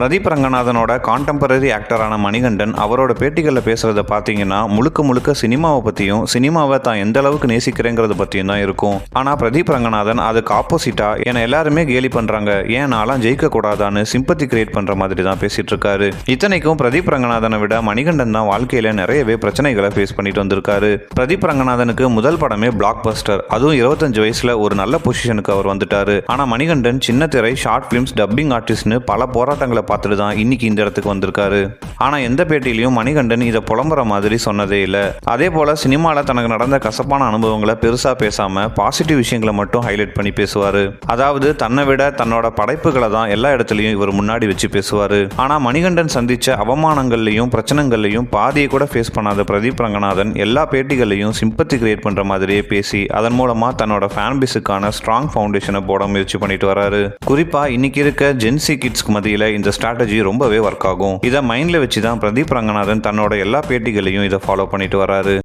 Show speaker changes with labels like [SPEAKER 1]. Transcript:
[SPEAKER 1] Pradeep ரங்கநாதனோட contemporary ஆக்டரான Manikandan அவரோட பேட்டிகளில் பேசுகிறத பார்த்தீங்கன்னா முழுக்க முழுக்க சினிமாவை பற்றியும் சினிமாவை தான் எந்த அளவுக்கு நேசிக்கிறேங்கிறத பற்றியும் தான் இருக்கும். ஆனால் பிரதீப் ரங்கநாதன் அதுக்கு ஆப்போசிட்டாக என்னை எல்லாருமே கேலி பண்ணுறாங்க, ஏன் நான்லாம் ஜெயிக்கக்கூடாதான்னு சிம்பத்தி கிரியேட் பண்ணுற மாதிரி தான் பேசிகிட்டு இருக்காரு. இத்தனைக்கும் பிரதீப் ரங்கநாதனை விட மணிகண்டன் தான் வாழ்க்கையில் நிறையவே பிரச்சனைகளை ஃபேஸ் பண்ணிட்டு வந்திருக்காரு. பிரதீப் ரங்கநாதனுக்கு முதல் படமே பிளாக் பஸ்டர், அதுவும் 25 வயசில் ஒரு நல்ல பொசிஷனுக்கு அவர் வந்துட்டாரு. ஆனால் மணிகண்டன் சின்ன திரை, ஷார்ட் ஃபிலிம்ஸ், டப்பிங் ஆர்டிஸ்ட்னு பல போராட்டங்களை பார்த்துட்டு தான் இன்னைக்கு இந்த இடத்துக்கு வந்திருக்காரு. ஆனா எந்த பேட்டியிலையும் மணிகண்டன் இதை புலம்புற மாதிரி சொன்னதே இல்லை. அதே போல சினிமாவில் தனக்கு நடந்த கசப்பான அனுபவங்களை பெருசா பேசாம பாசிட்டிவ் விஷயங்களை மட்டும் ஹைலைட் பண்ணி பேசுவாரு. அதாவது தன்னை விட தன்னோட படைப்புகளை தான் எல்லா இடத்துலையும் இவர் முன்னாடி வச்சு பேசுவாரு. ஆனா மணிகண்டன் சந்திச்ச அவமானங்கள்லையும் பிரச்சனைகள்லையும் பாதியை கூட ஃபேஸ் பண்ணாத பிரதீப் ரங்கநாதன் எல்லா பேட்டிகளையும் சிம்பத்தி கிரியேட் பண்ற மாதிரியே பேசி அதன் மூலமா தன்னோட ஃபேன் பேஸுக்கான ஸ்ட்ராங் ஃபவுண்டேஷனை போட முயற்சி பண்ணிட்டு வராரு. குறிப்பா இன்னைக்கு இருக்க ஜென்சி கிட்ஸ்க்கு மத்தியில இந்த ஸ்ட்ராட்டஜி ரொம்பவே ஒர்க் ஆகும். இதை மைண்ட்ல வச்சு தான் பிரதீப் ரங்கநாதன் தன்னோட எல்லா பேட்டிகளையும் இதை ஃபாலோ பண்ணிட்டு வராரு.